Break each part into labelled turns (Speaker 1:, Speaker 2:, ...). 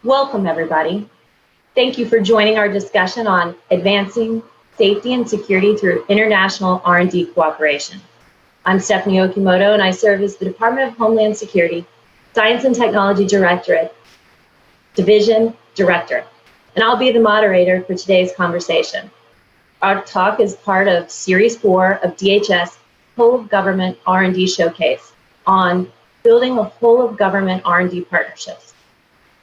Speaker 1: Welcome, everybody. Thank you for joining our discussion on advancing safety and security through international R&D cooperation. I'm Stephanie Okimoto, and I serve as the Department of Homeland Security Science and Technology Directorate Division Director, and I'll be the moderator for today's conversation. Our talk is part of Series 4 of DHS Whole of Government R&D Showcase on building a whole of government R&D partnerships.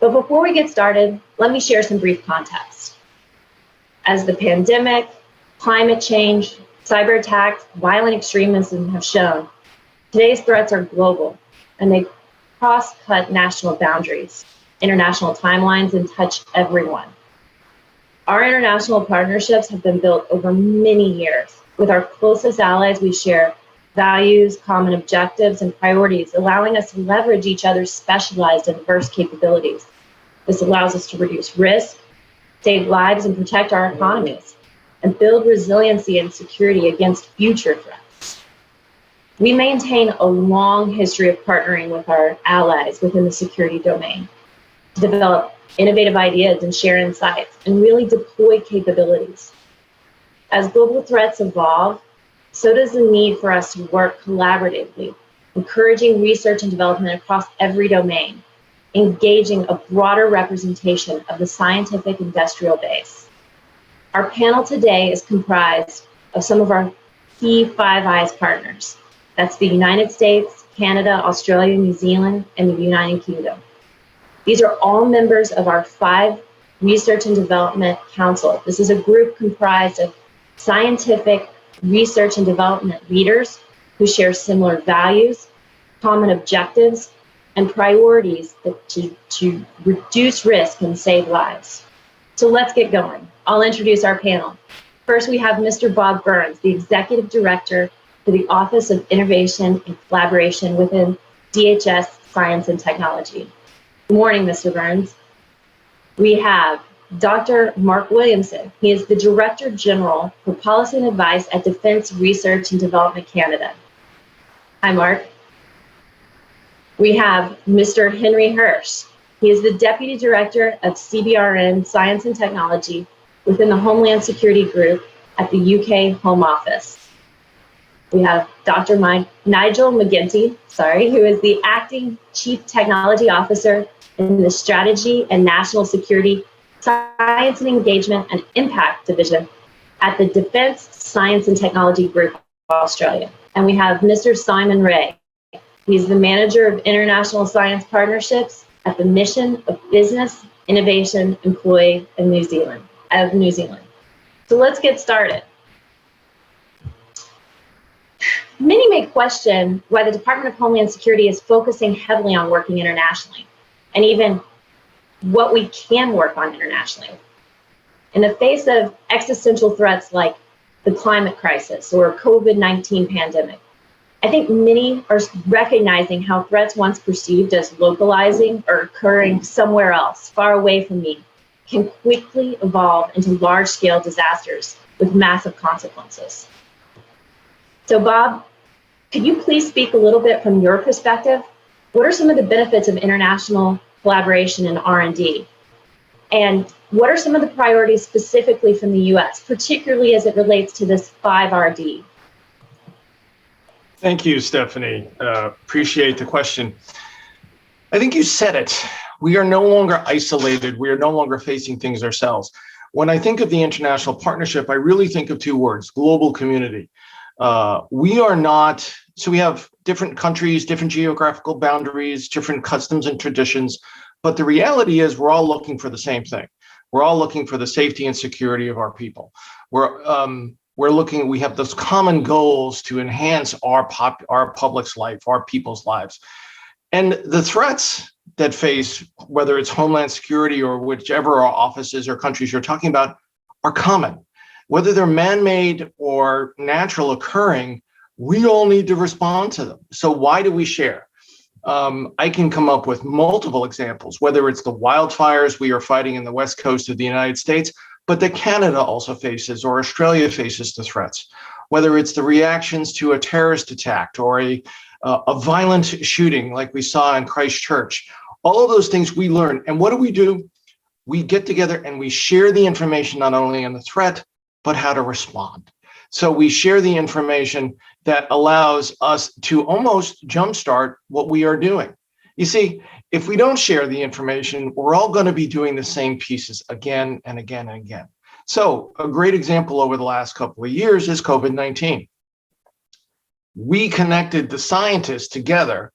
Speaker 1: But before we get started, let me share some brief context. As the pandemic, climate change, cyber attacks, violent extremism have shown, today's threats are global and they cross-cut national boundaries, international timelines, and touch everyone. Our international partnerships have been built over many years. With our closest allies, we share values, common objectives, and priorities, allowing us to leverage each other's specialized and diverse capabilities. This allows us to reduce risk, save lives, and protect our economies, and build resiliency and security against future threats. We maintain a long history of partnering with our allies within the security domain to develop innovative ideas and share insights and really deploy capabilities. As global threats evolve, so does the need for us to work collaboratively, encouraging research and development across every domain, engaging a broader representation of the scientific industrial base. Our panel today is comprised of some of our key Five Eyes partners. That's the United States, Canada, Australia, New Zealand, and the United Kingdom. These are all members of our 5 Research and Development Council. This is a group comprised of scientific research and development leaders who share similar values, common objectives, and priorities to reduce risk and save lives. So let's get going. I'll introduce our panel. First, we have Mr. Bob Burns, the Executive Director for the Office of Innovation and Collaboration within DHS Science and Technology. Good morning, Mr. Burns. We have Dr. Mark Williamson. He is the Director General for Policy and Advice at Defense Research and Development Canada. Hi, Mark. We have Mr. Henry Hirsch. He is the Deputy Director of CBRN Science and Technology within the Homeland Security Group at the UK Home Office. We have Dr. Nigel McGinty, who is the Acting Chief Technology Officer in the Strategy and National Security Science and Engagement and Impact Division at the Defense Science and Technology Group Australia. And we have Mr. Simon Ray. He's the Manager of International Science Partnerships at the Mission of Business Innovation Employee in New Zealand. So let's get started. Many may question why the Department of Homeland Security is focusing heavily on working internationally, and even what we can work on internationally. In the face of existential threats like the climate crisis or COVID-19 pandemic, I think many are recognizing how threats once perceived as localizing or occurring somewhere else, far away from me, can quickly evolve into large-scale disasters with massive consequences. So Bob, could you please speak a little bit from your perspective? What are some of the benefits of international collaboration in R&D? And what are some of the priorities specifically from the US, particularly as it relates to this 5RD?
Speaker 2: Thank you, Stephanie. Appreciate the question. I think you said it. We are no longer isolated. We are no longer facing things ourselves. When I think of the international partnership, I really think of 2 words: global community. We have different countries, different geographical boundaries, different customs and traditions, but the reality is we're all looking for the same thing. We're all looking for the safety and security of our people. We have those common goals to enhance our public's life, our people's lives. And the threats that face, whether it's Homeland Security or whichever our offices or countries you're talking about, are common. Whether they're man-made or natural occurring, we all need to respond to them. So why do we share? I can come up with multiple examples, whether it's the wildfires we are fighting in the west coast of the United States, but that Canada also faces, or Australia faces the threats, whether it's the reactions to a terrorist attack or a violent shooting like we saw in Christchurch. All of those things we learn. And what do? we get together and we share the information not only on the threat, but how to respond. So we share the information that allows us to almost jumpstart what we are doing. You see, if we don't share the information, we're all going to be doing the same pieces again and again and again. So a great example over the last couple of years is COVID-19. We connected the scientists together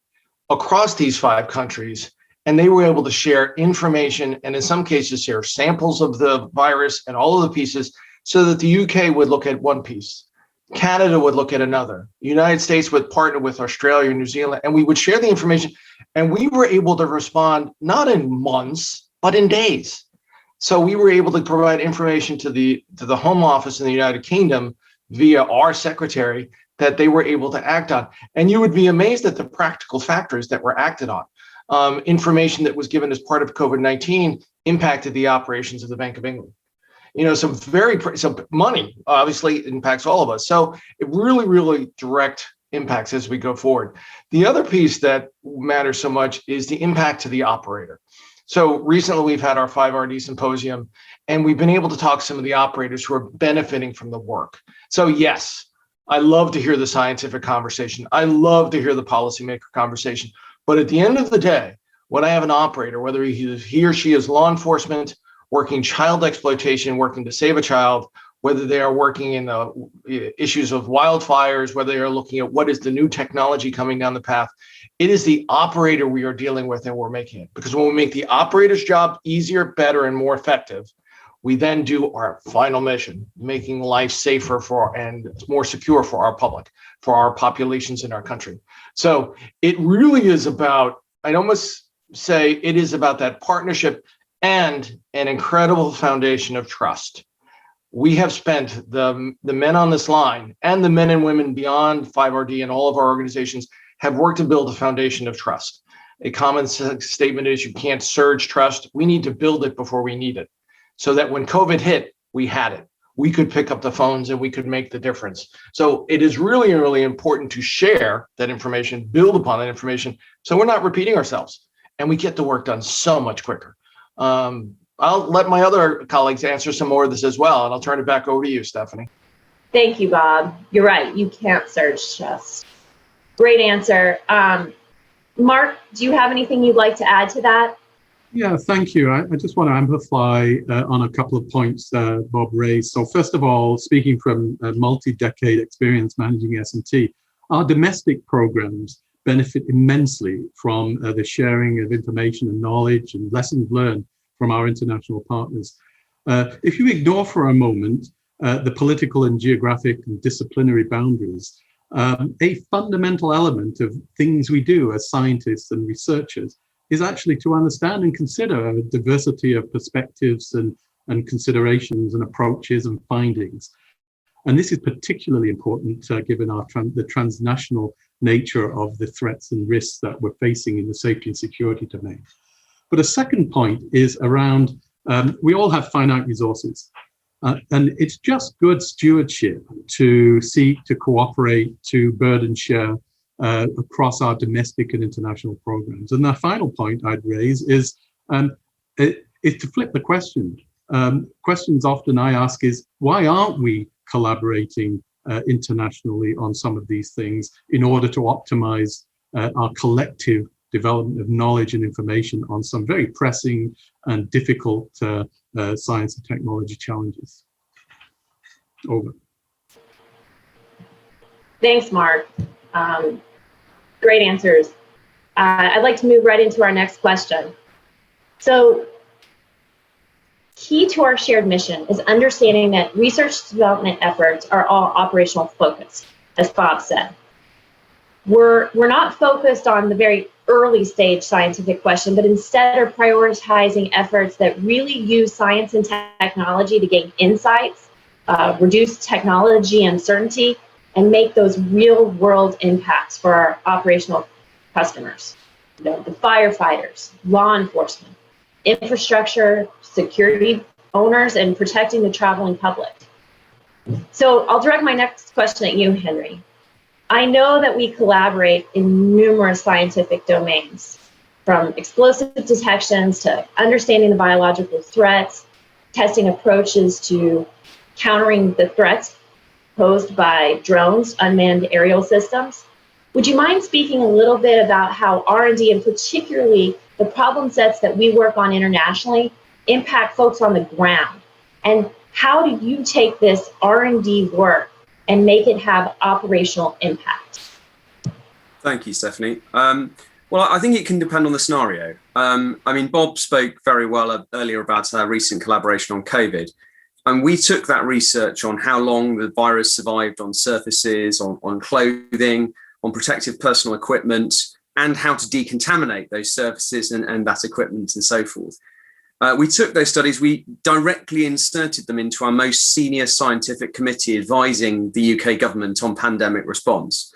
Speaker 2: across these 5 countries, and they were able to share information and in some cases share samples of the virus and all of the pieces so that the UK would look at one piece, Canada would look at another, the United States would partner with Australia and New Zealand, and we would share the information, and we were able to respond not in months, but in days. So we were able to provide information to the Home Office in the United Kingdom via our secretary that they were able to act on. And you would be amazed at the practical factors that were acted on. Information that was given as part of COVID-19 impacted the operations of the Bank of England. Some money obviously impacts all of us. So it really direct impacts as we go forward. The other piece that matters so much is the impact to the operator. So recently we've had our 5RD symposium, and we've been able to talk to some of the operators who are benefiting from the work. So yes, I love to hear the scientific conversation. I love to hear the policymaker conversation. But at the end of the day, when I have an operator, whether he or she is law enforcement, working child exploitation, working to save a child, whether they are working in the issues of wildfires, whether they are looking at what is the new technology coming down the path, it is the operator we are dealing with and we're making it. Because when we make the operator's job easier, better, and more effective, we then do our final mission, making life safer and more secure for our public, for our populations in our country. So it really is about, I'd almost say it is about that partnership and an incredible foundation of trust. We have spent the men on this line and the men and women beyond 5RD and all of our organizations have worked to build a foundation of trust. A common statement is you can't surge trust. We need to build it before we need it. So that when COVID hit, we had it. We could pick up the phones and we could make the difference. So it is really important to share that information, build upon that information, so we're not repeating ourselves and we get the work done so much quicker. I'll let my other colleagues answer some more of this as well, and I'll turn it back over to you, Stephanie.
Speaker 1: Thank you, Bob. You're right. You can't surge trust. Great answer. Mark, do you have anything you'd like to add to that?
Speaker 3: Yeah, thank you. I just want to amplify on a couple of points Bob raised. So first of all, speaking from a multi-decade experience managing S&T, our domestic programs benefit immensely from the sharing of information and knowledge and lessons learned from our international partners. If you ignore for a moment the political and geographic and disciplinary boundaries, a fundamental element of things we do as scientists and researchers is actually to understand and consider a diversity of perspectives and considerations and approaches and findings. And this is particularly important given the transnational nature of the threats and risks that we're facing in the safety and security domain. But a second point is around, we all have finite resources. And it's just good stewardship to seek to cooperate, to burden share across our domestic and international programs. And the final point I'd raise is to flip the question. Questions often I ask is, why aren't we collaborating internationally on some of these things in order to optimize our collective development of knowledge and information on some very pressing and difficult science and technology challenges? Over.
Speaker 1: Thanks, Mark. Great answers. I'd like to move right into our next question. So, key to our shared mission is understanding that research development efforts are all operational focused, as Bob said. We're not focused on the very early stage scientific question, but instead are prioritizing efforts that really use science and technology to gain insights, reduce technology uncertainty, and make those real world impacts for our operational customers. The firefighters, law enforcement, infrastructure, security owners, and protecting the traveling public. So I'll direct my next question at you, Henry. I know that we collaborate in numerous scientific domains. from explosive detections to understanding the biological threats, testing approaches to countering the threats posed by drones, unmanned aerial systems. Would you mind speaking a little bit about how R&D, and particularly the problem sets that we work on internationally, impact folks on the ground? And how do you take this R&D work and make it have operational impact?
Speaker 4: Thank you, Stephanie. Well, I think it can depend on the scenario. I mean, Bob spoke very well earlier about our recent collaboration on COVID. And we took that research on how long the virus survived on surfaces, on clothing, on protective personal equipment, and how to decontaminate those surfaces and that equipment and so forth. We took those studies, we directly inserted them into our most senior scientific committee advising the UK government on pandemic response.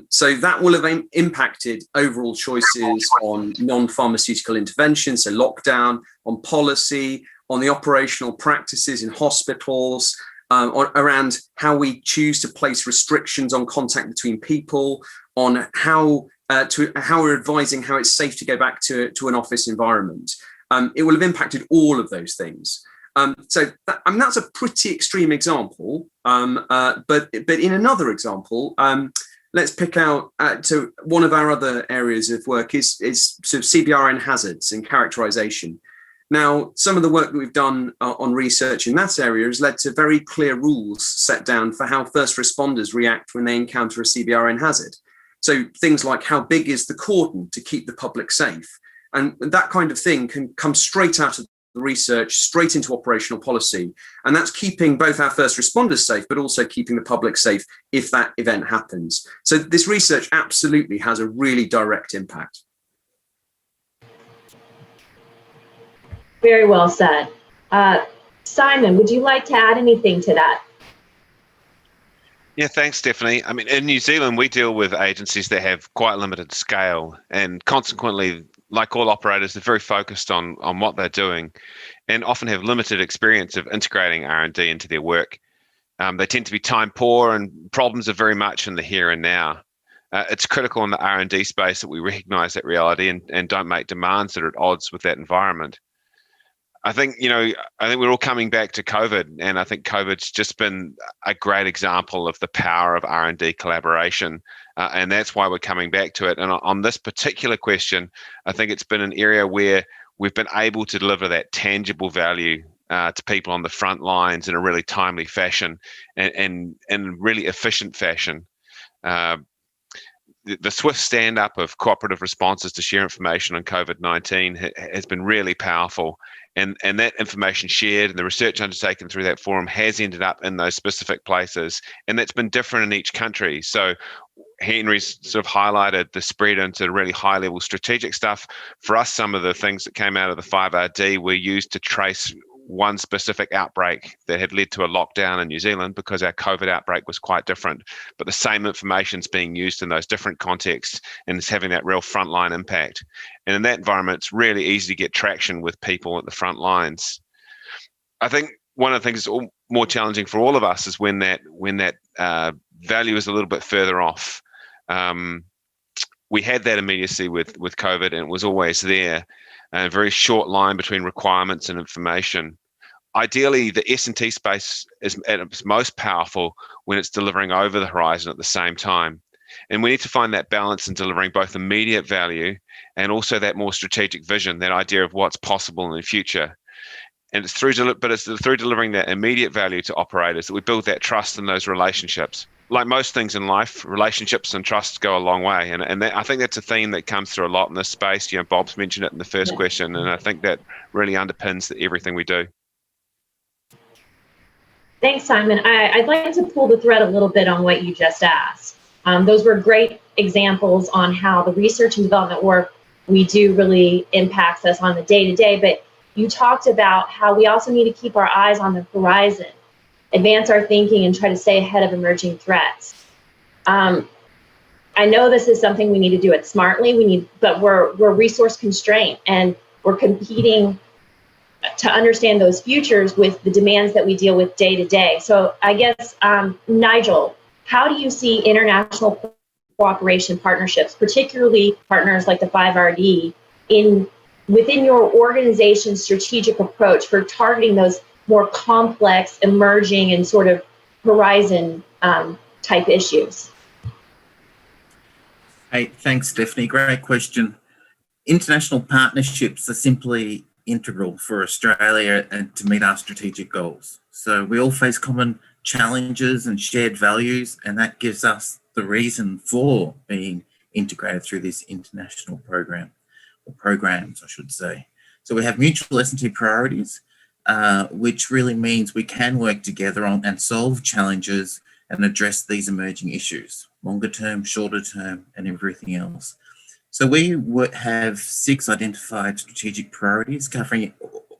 Speaker 4: So that will have impacted overall choices on non-pharmaceutical intervention, so lockdown, on policy, on the operational practices in hospitals, around how we choose to place restrictions on contact between people, on how we're advising how it's safe to go back to an office environment. It will have impacted all of those things. That's a pretty extreme example. But in another example, let's pick out to one of our other areas of work is sort of CBRN hazards and characterization. Now, some of the work that we've done on research in that area has led to very clear rules set down for how first responders react when they encounter a CBRN hazard. So things like how big is the cordon to keep the public safe? And that kind of thing can come straight out of the research, straight into operational policy. And that's keeping both our first responders safe, but also keeping the public safe if that event happens. So this research absolutely has a really direct impact.
Speaker 1: Very well said. Simon, would you like to add anything to that?
Speaker 5: Yeah, thanks, Stephanie. I mean, in New Zealand, we deal with agencies that have quite limited scale, and consequently, like all operators, they're very focused on what they're doing and often have limited experience of integrating R&D into their work. They tend to be time poor, and problems are very much in the here and now. It's critical in the R&D space that we recognise that reality and don't make demands that are at odds with that environment. I think we're all coming back to COVID, and I think COVID's just been a great example of the power of R&D collaboration, and that's why we're coming back to it. And on this particular question, I think it's been an area where we've been able to deliver that tangible value to people on the front lines in a really timely fashion and in really efficient fashion. The swift stand-up of cooperative responses to share information on COVID-19 has been really powerful. And that information shared and the research undertaken through that forum has ended up in those specific places. And that's been different in each country. So Henry's sort of highlighted the spread into really high-level strategic stuff. For us, some of the things that came out of the 5RD were used to trace one specific outbreak that had led to a lockdown in New Zealand because our COVID outbreak was quite different. But the same information is being used in those different contexts and it's having that real frontline impact. And in that environment, it's really easy to get traction with people at the front lines. I think one of the things that's more challenging for all of us is when that value is a little bit further off. We had that immediacy with COVID, and it was always there. A very short line between requirements and information. Ideally, the S&T space is at its most powerful when it's delivering over the horizon at the same time. And we need to find that balance in delivering both immediate value and also that more strategic vision, that idea of what's possible in the future. And it's through delivering that immediate value to operators that we build that trust in those relationships. Like most things in life, relationships and trust go a long way. And I think that's a theme that comes through a lot in this space. Bob's mentioned it in the first question, and I think that really underpins everything we do.
Speaker 1: Thanks, Simon. I'd like to pull the thread a little bit on what you just asked. Those were great examples on how the research and development work we do really impacts us on the day-to-day, but you talked about how we also need to keep our eyes on the horizon, advance our thinking, and try to stay ahead of emerging threats. I know this is something we need to do it smartly. But we're resource constrained, and we're competing to understand those futures with the demands that we deal with day to day. So I guess, Nigel, how do you see international cooperation partnerships, particularly partners like the 5RD, within your organization's strategic approach for targeting those more complex, emerging, and sort of horizon type issues?
Speaker 6: Hey, thanks, Stephanie. Great question. International partnerships are simply integral for Australia and to meet our strategic goals. So we all face common challenges and shared values, and that gives us the reason for being integrated through this international program, or programs, I should say. So we have mutual S&T priorities, which really means we can work together on and solve challenges and address these emerging issues, longer term, shorter term, and everything else. So we have 6 identified strategic priorities covering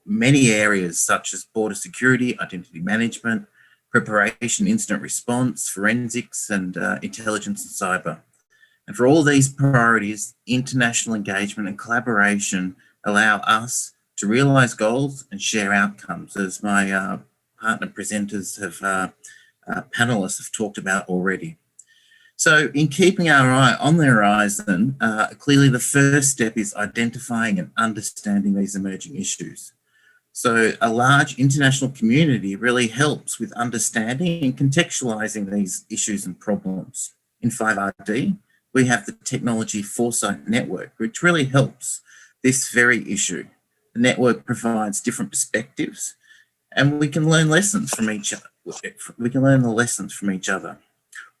Speaker 6: many areas such as border security, identity management, preparation, incident response, forensics, and intelligence and cyber. And for all these priorities, international engagement and collaboration allow us to realise goals and share outcomes, as my partner presenters have, panellists have talked about already. So in keeping our eye on the horizon, clearly the first step is identifying and understanding these emerging issues. So a large international community really helps with understanding and contextualising these issues and problems. In 5RD, we have the Technology Foresight Network, which really helps this very issue. The network provides different perspectives, and we can learn lessons from each other. We can learn the lessons from each other.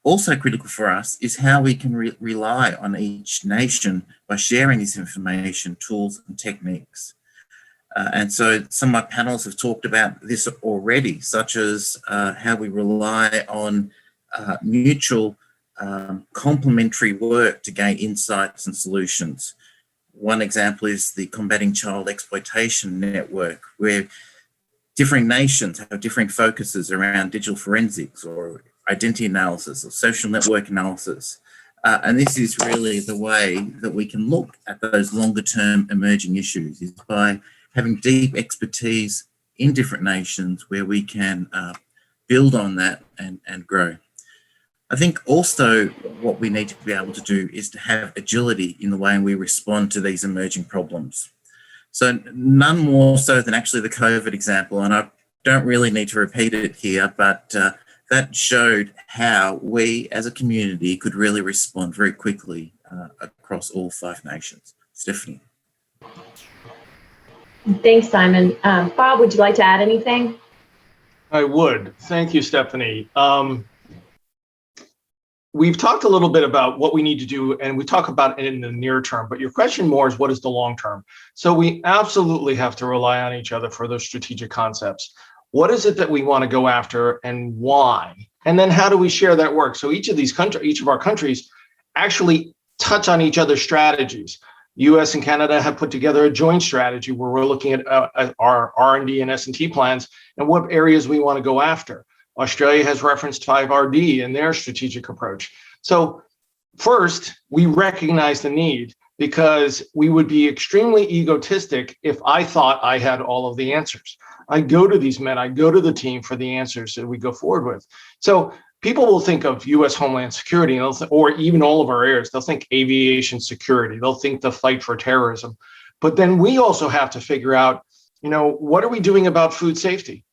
Speaker 6: Also critical for us is how we can rely on each nation by sharing this information, tools and techniques. And so some of my panels have talked about this already, such as how we rely on mutual complementary work to gain insights and solutions. One example is the Combating Child Exploitation Network, where different nations have different focuses around digital forensics or identity analysis or social network analysis. And this is really the way that we can look at those longer term emerging issues, is by having deep expertise in different nations where we can build on that and grow. I think also what we need to be able to do is to have agility in the way we respond to these emerging problems. So none more so than actually the COVID example, and I don't really need to repeat it here, but that showed how we as a community could really respond very quickly across all 5 nations. Stephanie.
Speaker 1: Thanks, Simon. Bob, would you like to add anything?
Speaker 2: I would. Thank you, Stephanie. We've talked a little bit about what we need to do, and we talk about it in the near term, but your question more is what is the long term? So we absolutely have to rely on each other for those strategic concepts. What is it that we want to go after and why? And then how do we share that work? So each of our countries actually touch on each other's strategies. US and Canada have put together a joint strategy where we're looking at our R&D and S&T plans and what areas we want to go after. Australia has referenced 5RD in their strategic approach. So first, we recognize the need, because we would be extremely egotistic if I thought I had all of the answers. I go to these men, I go to the team for the answers that we go forward with. So people will think of US Homeland Security, or even all of our areas. They'll think aviation security. They'll think the fight for terrorism. But then we also have to figure out, what are we doing about food safety?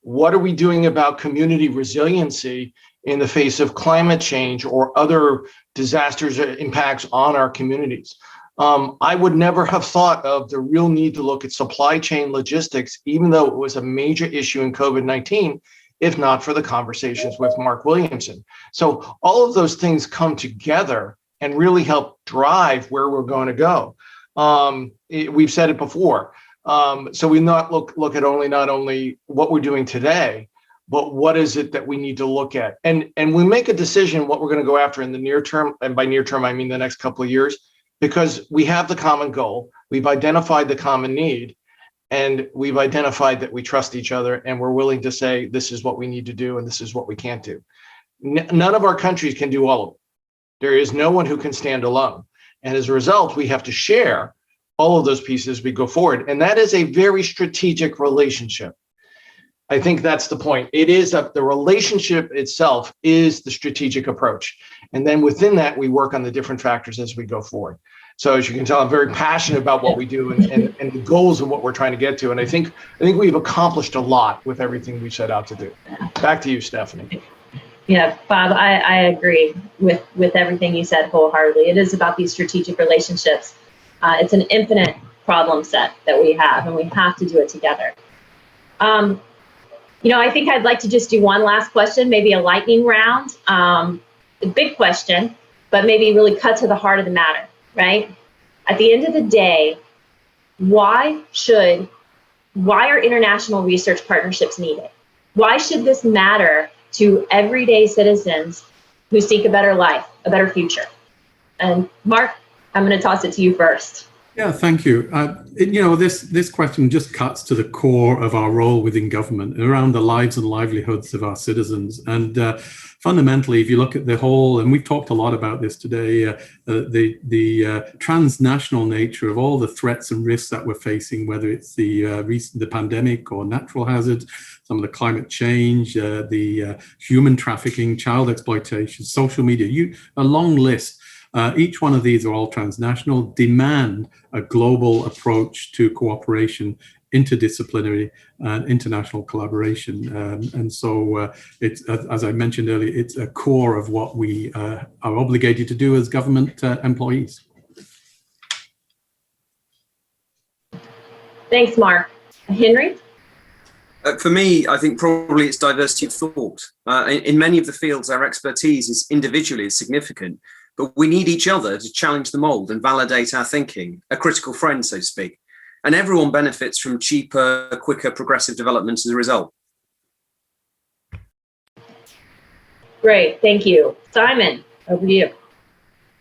Speaker 2: What are we doing about community resiliency in the face of climate change or other disasters or impacts on our communities? I would never have thought of the real need to look at supply chain logistics, even though it was a major issue in COVID-19, if not for the conversations with Mark Williamson. So all of those things come together and really help drive where we're going to go. We've said it before. So we not look at not only what we're doing today, but what is it that we need to look at? And we make a decision what we're going to go after in the near term. And by near term, I mean the next couple of years, because we have the common goal. We've identified the common need, and we've identified that we trust each other, and we're willing to say, this is what we need to do, and this is what we can't do. None of our countries can do all of it. There is no one who can stand alone. And as a result, we have to share all of those pieces as we go forward. And that is a very strategic relationship. I think that's the point. It is the relationship itself is the strategic approach. And then within that, we work on the different factors as we go forward. So as you can tell, I'm very passionate about what we do and the goals of what we're trying to get to. And I think we've accomplished a lot with everything we set out to do. Back to you, Stephanie.
Speaker 1: Yeah, Bob, I agree with everything you said wholeheartedly. It is about these strategic relationships. It's an infinite problem set that we have, and we have to do it together. I think I'd like to just do one last question, maybe a lightning round. A big question, but maybe really cut to the heart of the matter, right? At the end of the day, why are international research partnerships needed? Why should this matter to everyday citizens who seek a better life, a better future? And Mark, I'm going to toss it to you first.
Speaker 3: Yeah, thank you. This question just cuts to the core of our role within government, around the lives and livelihoods of our citizens. And fundamentally, if you look at the whole, and we've talked a lot about this today, the transnational nature of all the threats and risks that we're facing, whether it's the pandemic or natural hazards, some of the climate change, the human trafficking, child exploitation, social media, a long list. Each one of these are all transnational, demand a global approach to cooperation, interdisciplinary and international collaboration. And so it's, as I mentioned earlier, it's a core of what we are obligated to do as government employees.
Speaker 1: Thanks, Mark. Henry?
Speaker 4: For me, I think probably it's diversity of thought. In many of the fields, our expertise is individually significant, but we need each other to challenge the mold and validate our thinking, a critical friend, so to speak. And everyone benefits from cheaper, quicker, progressive development as a result.
Speaker 1: Great, thank you. Simon, over to you.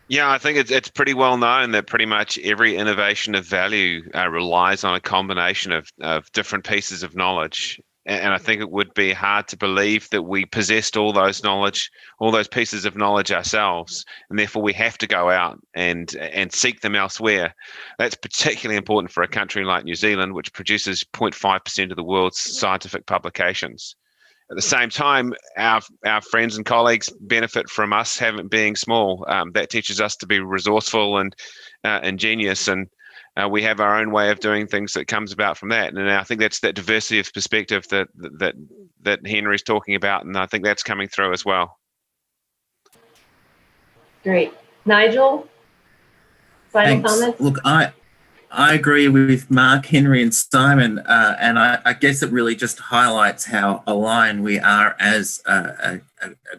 Speaker 5: Yeah, I think it's pretty well known that pretty much every innovation of value relies on a combination of different pieces of knowledge. And I think it would be hard to believe that we possessed all those pieces of knowledge ourselves, and therefore we have to go out and seek them elsewhere. That's particularly important for a country like New Zealand, which produces 0.5% of the world's scientific publications. At the same time, our friends and colleagues benefit from us being small. That teaches us to be resourceful and ingenious, and we have our own way of doing things that comes about from that. And I think that's that diversity of perspective that Henry's talking about, and I think that's coming through as well.
Speaker 1: Great. Nigel, final comments?
Speaker 6: Look, I agree with Mark, Henry, and Simon, and I guess it really just highlights how aligned we are as a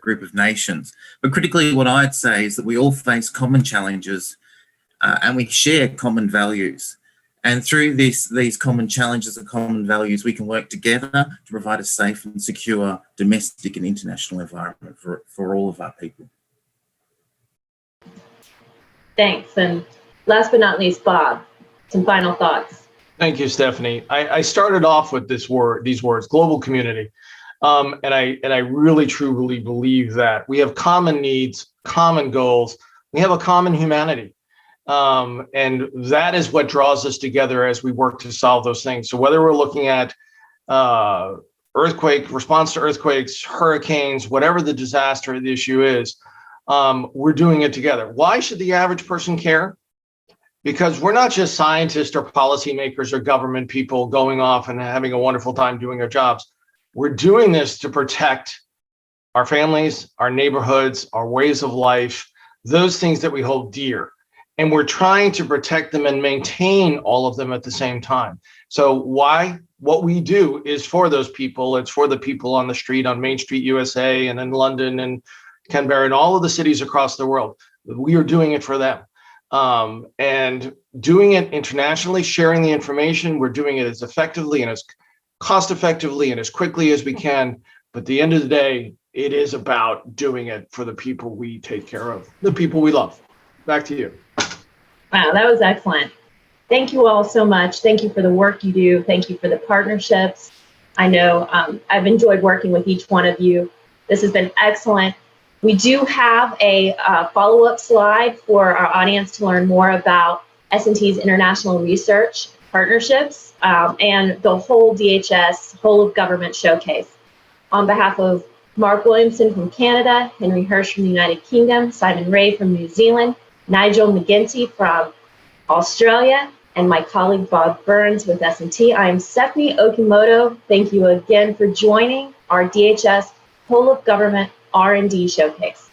Speaker 6: group of nations. But critically, what I'd say is that we all face common challenges, and we share common values. And through these common challenges and common values, we can work together to provide a safe and secure domestic and international environment for all of our people.
Speaker 1: Thanks. And last but not least, Bob, some final thoughts.
Speaker 2: Thank you, Stephanie. I started off with these words, global community. And I really, truly believe that we have common needs, common goals. We have a common humanity. And that is what draws us together as we work to solve those things. So whether we're looking at earthquake, response to earthquakes, hurricanes, whatever the disaster, the issue is, we're doing it together. Why should the average person care? Because we're not just scientists or policymakers or government people going off and having a wonderful time doing our jobs. We're doing this to protect our families, our neighborhoods, our ways of life, those things that we hold dear. And we're trying to protect them and maintain all of them at the same time. So what we do is for those people. It's for the people on the street, on Main Street, USA, and in London and Canberra and all of the cities across the world. We are doing it for them. And doing it internationally, sharing the information, we're doing it as effectively and as cost effectively and as quickly as we can. But at the end of the day, it is about doing it for the people we take care of, the people we love. Back to you.
Speaker 1: Wow, that was excellent. Thank you all so much. Thank you for the work you do. Thank you for the partnerships. I know I've enjoyed working with each one of you. This has been excellent. We do have a follow-up slide for our audience to learn more about S&T's international research partnerships and the whole DHS whole of government showcase. On behalf of Mark Williamson from Canada, Henry Hirsch from the United Kingdom, Simon Ray from New Zealand, Nigel McGinty from Australia, and my colleague Bob Burns with S&T. I am Stephanie Okimoto. Thank you again for joining our DHS Whole of Government R&D Showcase.